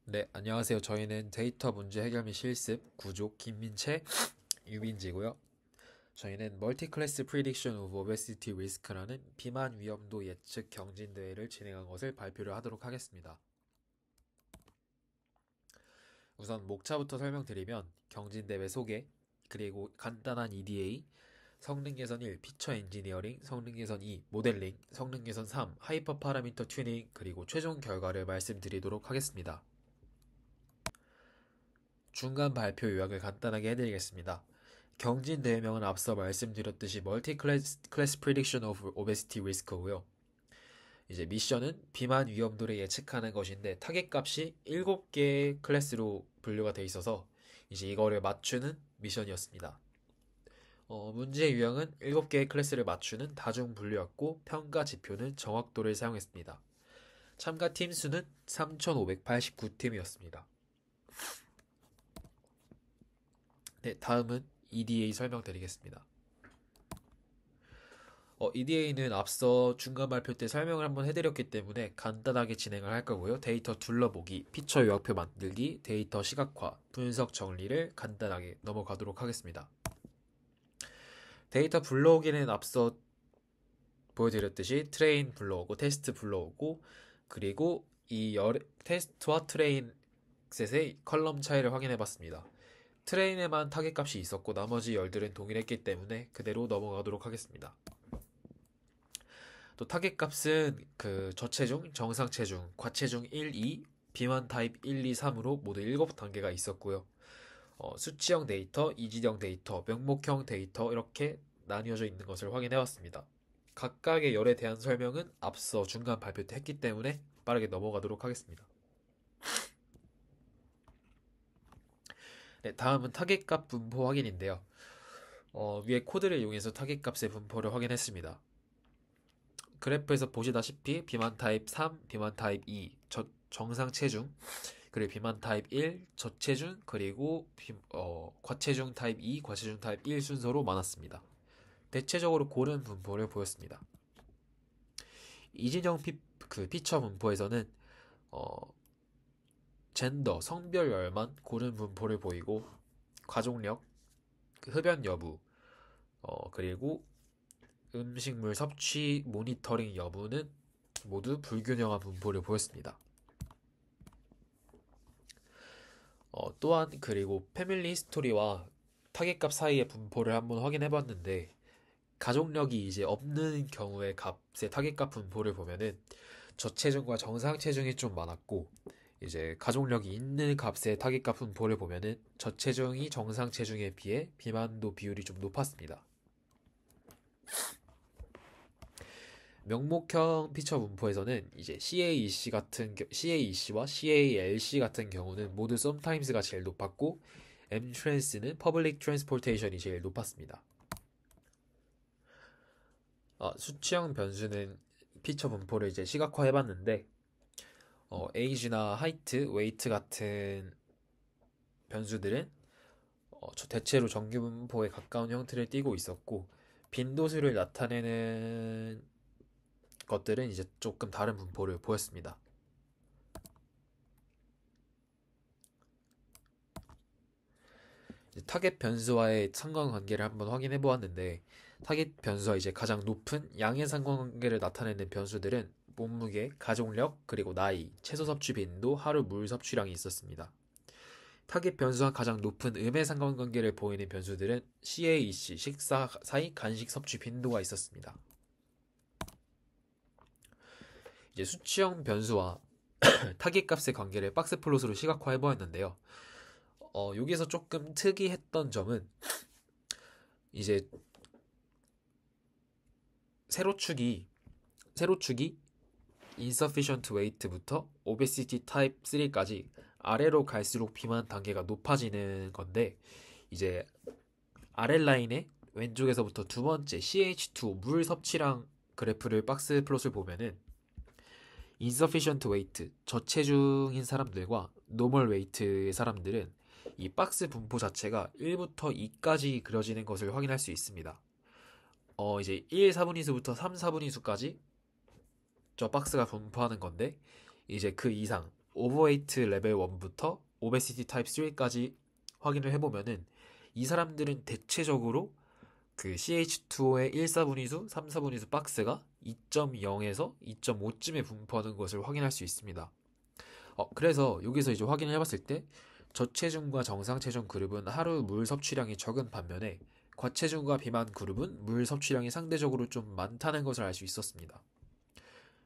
네, 안녕하세요. 저희는 데이터 문제 해결 및 실습 구조 김민채, 유민지고요. 저희는 멀티 클래스 프리딕션 오브 오베시티 리스크라는 비만 위험도 예측 경진 대회를 진행한 것을 발표를 하도록 하겠습니다. 우선 목차부터 설명드리면 경진 대회 소개, 그리고 간단한 EDA, 성능 개선 1, 피처 엔지니어링, 성능 개선 2, 모델링, 성능 개선 3, 하이퍼 파라미터 튜닝, 그리고 최종 결과를 말씀드리도록 하겠습니다. 중간 발표 요약을 간단하게 해드리겠습니다. 경진 대회명은 앞서 말씀드렸듯이 멀티 클래스 프리딕션 오브 오베시티 리스크고요. 이제 미션은 비만 위험도를 예측하는 것인데 타겟 값이 7개의 클래스로 분류가 돼 있어서 이제 이거를 맞추는 미션이었습니다. 문제 유형은 7개의 클래스를 맞추는 다중 분류였고 평가 지표는 정확도를 사용했습니다. 참가 팀 수는 3,589팀이었습니다. 네, 다음은 EDA 설명드리겠습니다. EDA는 앞서 중간 발표 때 설명을 한번 해드렸기 때문에 간단하게 진행을 할 거고요. 데이터 둘러보기, 피처 요약표 만들기, 데이터 시각화, 분석 정리를 간단하게 넘어가도록 하겠습니다. 데이터 불러오기는 앞서 보여드렸듯이 트레인 불러오고 테스트 불러오고 그리고 이 테스트와 트레인 셋의 컬럼 차이를 확인해 봤습니다. 트레인에만 타겟 값이 있었고 나머지 열들은 동일했기 때문에 그대로 넘어가도록 하겠습니다. 또 타겟 값은 그 저체중, 정상체중, 과체중 1, 2, 비만 타입 1, 2, 3으로 모두 7단계가 있었고요. 수치형 데이터, 이질형 데이터, 명목형 데이터 이렇게 나뉘어져 있는 것을 확인해 봤습니다. 각각의 열에 대한 설명은 앞서 중간 발표 때 했기 때문에 빠르게 넘어가도록 하겠습니다. 네, 다음은 타겟 값 분포 확인인데요. 위에 코드를 이용해서 타겟 값의 분포를 확인했습니다. 그래프에서 보시다시피 비만 타입 3, 비만 타입 2, 정상 체중, 그리고 비만 타입 1, 저체중, 그리고 과체중 타입 2, 과체중 타입 1 순서로 많았습니다. 대체적으로 고른 분포를 보였습니다. 이진영 피처 분포에서는 어, 젠더, 성별열만 고른 분포를 보이고 가족력, 흡연 여부, 그리고 음식물 섭취 모니터링 여부는 모두 불균형한 분포를 보였습니다. 또한 그리고 패밀리 스토리와 타겟값 사이의 분포를 한번 확인해 봤는데 가족력이 이제 없는 경우의 값의 타겟값 분포를 보면은 저체중과 정상 체중이 좀 많았고 이제 가족력이 있는 값의 타겟값 분포를 보면은 저체중이 정상 체중에 비해 비만도 비율이 좀 높았습니다. 명목형 피처 분포에서는 이제 CAEC와 CALC 같은 경우는 모두 sometimes가 제일 높았고 Mtrans는 Public Transportation이 제일 높았습니다. 수치형 변수는 피처 분포를 이제 시각화해봤는데 에이지나 하이트, 웨이트 같은 변수들은 대체로 정규 분포에 가까운 형태를 띠고 있었고 빈도수를 나타내는 것들은 이제 조금 다른 분포를 보였습니다. 타겟 변수와의 상관관계를 한번 확인해 보았는데 타겟 변수와 이제 가장 높은 양의 상관관계를 나타내는 변수들은 몸무게, 가족력, 그리고 나이, 채소 섭취 빈도, 하루 물 섭취량이 있었습니다. 타겟 변수와 가장 높은 음의 상관관계를 보이는 변수들은 CAEC, 식사 사이 간식 섭취 빈도가 있었습니다. 이제 수치형 변수와 타깃 값의 관계를 박스 플롯으로 시각화해 보았는데요. 여기서 조금 특이했던 점은 이제 세로축이 insufficient weight부터 obesity type 3까지 아래로 갈수록 비만 단계가 높아지는 건데 이제 아래 라인의 왼쪽에서부터 두 번째 CH2 물 섭취량 그래프를 박스 플롯을 보면은 insufficient weight 저체중인 사람들과 normal weight의 사람들은 이 박스 분포 자체가 1부터 2까지 그려지는 것을 확인할 수 있습니다. 이제 1, 4분위수부터 3, 4분위수까지 저 박스가 분포하는 건데 이제 그 이상 오버웨이트 레벨 1부터 오베시티 타입 3까지 확인을 해보면은 이 사람들은 대체적으로 그 CH2O의 1,4분위수, 3,4분위수 박스가 2.0에서 2.5쯤에 분포하는 것을 확인할 수 있습니다. 그래서 여기서 이제 확인을 해봤을 때 저체중과 정상체중 그룹은 하루 물 섭취량이 적은 반면에 과체중과 비만 그룹은 물 섭취량이 상대적으로 좀 많다는 것을 알 수 있었습니다.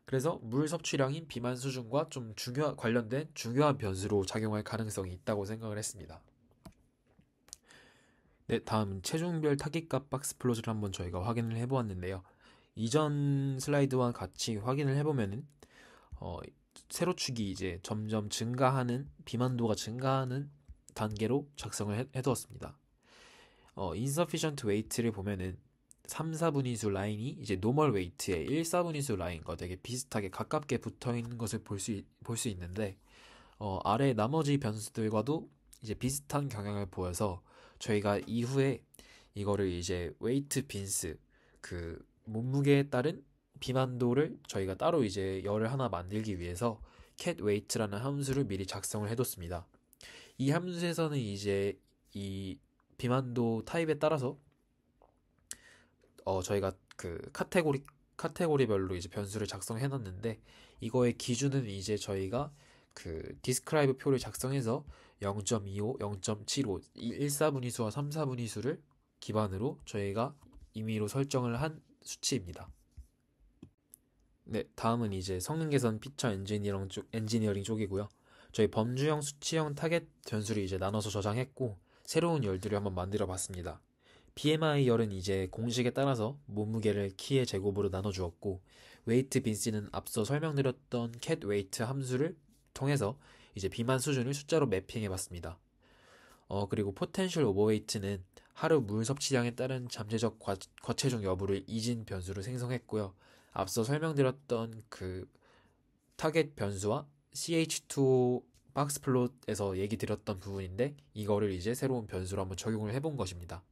그래서 물 섭취량인 비만 수준과 좀 관련된 중요한 변수로 작용할 가능성이 있다고 생각을 했습니다. 네, 다음 체중별 타깃값 박스 플롯을 한번 저희가 확인을 해보았는데요. 이전 슬라이드와 같이 확인을 해보면은 세로축이 이제 점점 증가하는 비만도가 증가하는 단계로 작성을 해두었습니다. insufficient weight를 보면은 3, 4분위수 라인이 이제 노멀 웨이트의 1, 4분위수 라인과 되게 비슷하게 가깝게 붙어 있는 것을 볼 수 있는데 아래 나머지 변수들과도 이제 비슷한 경향을 보여서 저희가 이후에 이거를 이제 웨이트 빈스 그 몸무게에 따른 비만도를 저희가 따로 이제 열을 하나 만들기 위해서 cat weight라는 함수를 미리 작성을 해뒀습니다. 이 함수에서는 이제 이 비만도 타입에 따라서 저희가 그 카테고리별로 이제 변수를 작성해놨는데 이거의 기준은 이제 저희가 그 디스크라이브 표를 작성해서 0.25, 0.75, 1, 4분위수와 3, 4분위수를 기반으로 저희가 임의로 설정을 한 수치입니다. 네, 다음은 이제 성능 개선 피처 엔지니어링 쪽이고요. 저희 범주형, 수치형 타겟 변수를 이제 나눠서 저장했고 새로운 열들을 한번 만들어 봤습니다. BMI 열은 이제 공식에 따라서 몸무게를 키의 제곱으로 나눠주었고 웨이트 빈스는 앞서 설명드렸던 cat weight 함수를 통해서 이제 비만 수준을 숫자로 매핑해 봤습니다. 그리고 포텐셜 오버웨이트는 하루 물 섭취량에 따른 잠재적 과체중 여부를 이진 변수로 생성했고요. 앞서 설명드렸던 그 타겟 변수와 CH2O 박스 플롯에서 얘기 드렸던 부분인데 이거를 이제 새로운 변수로 한번 적용을 해본 것입니다.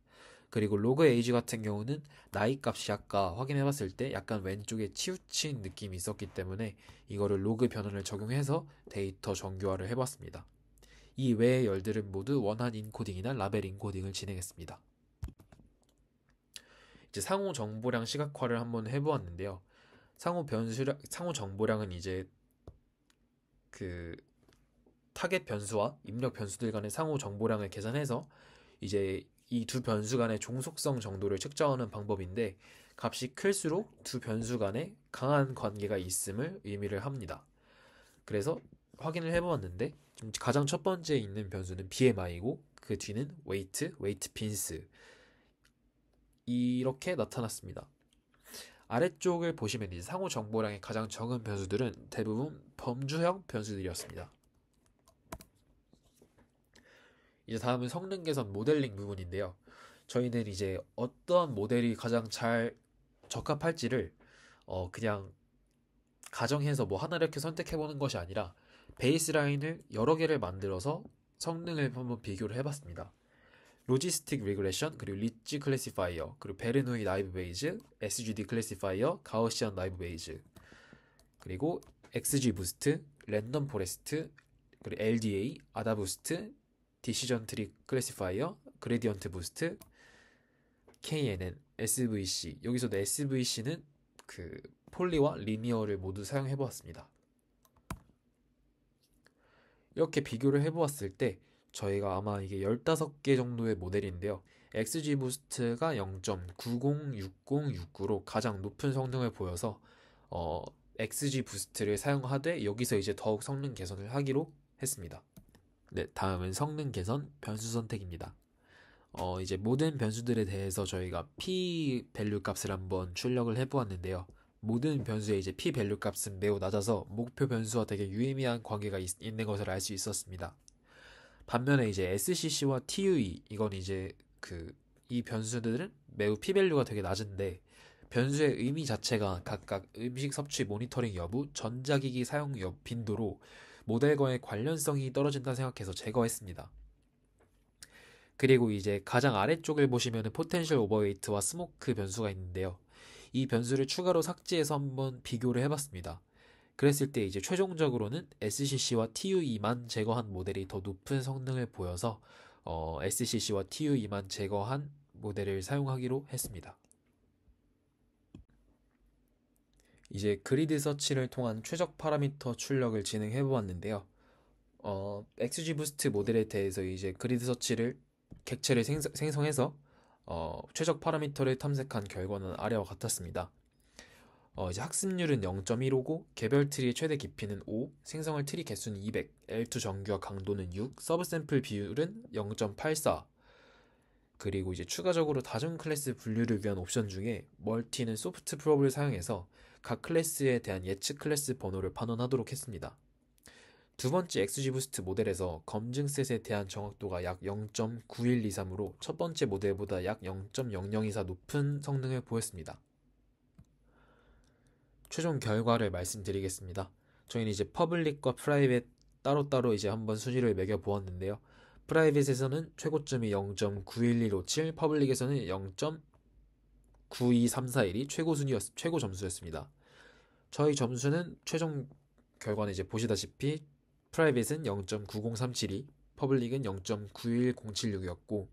그리고 로그 에이지 같은 경우는 나이 값이 아까 확인해 봤을 때 약간 왼쪽에 치우친 느낌이 있었기 때문에 이거를 로그 변환을 적용해서 데이터 정교화를 해봤습니다. 이 외의 열들은 모두 원한 인코딩이나 라벨 인코딩을 진행했습니다. 이제 상호 정보량 시각화를 한번 해보았는데요. 상호 정보량은 이제 그 타겟 변수와 입력 변수들 간의 상호 정보량을 계산해서 이제 이 두 변수 간의 종속성 정도를 측정하는 방법인데 값이 클수록 두 변수 간에 강한 관계가 있음을 의미를 합니다. 그래서 확인을 해보았는데 가장 첫 번째에 있는 변수는 BMI이고 그 뒤는 웨이트 빈스 이렇게 나타났습니다. 아래쪽을 보시면 이제 상호 정보량이 가장 적은 변수들은 대부분 범주형 변수들이었습니다. 이제 다음은 성능 개선 모델링 부분인데요. 저희는 이제 어떠한 모델이 가장 잘 적합할지를 그냥 가정해서 뭐 하나 이렇게 선택해보는 것이 아니라 베이스라인을 여러 개를 만들어서 성능을 한번 비교를 해봤습니다. 로지스틱 리그레션, 그리고 리치 클래시파이어, 그리고 베르노이 나이브 베이즈, SGD 클래시파이어, 가우시안 나이브 베이즈, 그리고 XG 부스트, 랜덤 포레스트, 그리고 LDA, 아다 부스트, 디시전 트리 클래시파이어, 그레디언트 부스트, KNN, SVC. 여기서도 SVC는 그 폴리와 리니어를 모두 사용해 보았습니다. 이렇게 비교를 해 보았을 때 저희가 아마 이게 15개 정도의 모델인데요. XG 부스트가 0.906069로 가장 높은 성능을 보여서 XG 부스트를 사용하되 여기서 이제 더욱 성능 개선을 하기로 했습니다. 네, 다음은 성능 개선 변수 선택입니다. 이제 모든 변수들에 대해서 저희가 p 밸류 값을 한번 출력을 해보았는데요. 모든 변수의 이제 p 밸류 값은 매우 낮아서 목표 변수와 되게 유의미한 관계가 있는 것을 알 수 있었습니다. 반면에 이제 SCC와 TUE 이건 이제 이 변수들은 매우 p 밸류가 되게 낮은데 변수의 의미 자체가 각각 음식 섭취 모니터링 여부, 전자기기 사용 빈도로 모델과의 관련성이 떨어진다 생각해서 제거했습니다. 그리고 이제 가장 아래쪽을 보시면 포텐셜 오버웨이트와 스모크 변수가 있는데요. 이 변수를 추가로 삭제해서 한번 비교를 해봤습니다. 그랬을 때 이제 최종적으로는 SCC와 TUE만 제거한 모델이 더 높은 성능을 보여서 SCC와 TUE만 제거한 모델을 사용하기로 했습니다. 이제 그리드 서치를 통한 최적 파라미터 출력을 진행해 보았는데요. XG 부스트 모델에 대해서 이제 그리드 서치를 객체를 생성해서 최적 파라미터를 탐색한 결과는 아래와 같았습니다. 이제 학습률은 0.159, 개별 트리의 최대 깊이는 5, 생성할 트리 개수는 200, L2 정규와 강도는 6, 서브 샘플 비율은 0.84. 그리고 이제 추가적으로 다중 클래스 분류를 위한 옵션 중에 멀티는 소프트 프롭을 사용해서 각 클래스에 대한 예측 클래스 번호를 반원하도록 했습니다. 두 번째 XG 부스트 모델에서 검증 셋에 대한 정확도가 약 0.9123으로 첫 번째 모델보다 약 0.0024 높은 성능을 보였습니다. 최종 결과를 말씀드리겠습니다. 저희는 이제 퍼블릭과 프라이빗 따로따로 이제 한번 순위를 매겨 보았는데요. 프라이빗에서는 최고점이 0.91157, 퍼블릭에서는 0.92341이 최고 점수였습니다. 저희 점수는 최종 결과는 이제 보시다시피 프라이빗은 0.90372, 퍼블릭은 0.91076이었고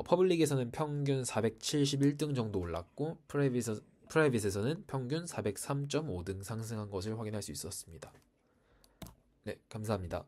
퍼블릭에서는 평균 471등 정도 올랐고 프라이빗에서는 평균 403.5등 상승한 것을 확인할 수 있었습니다. 네, 감사합니다.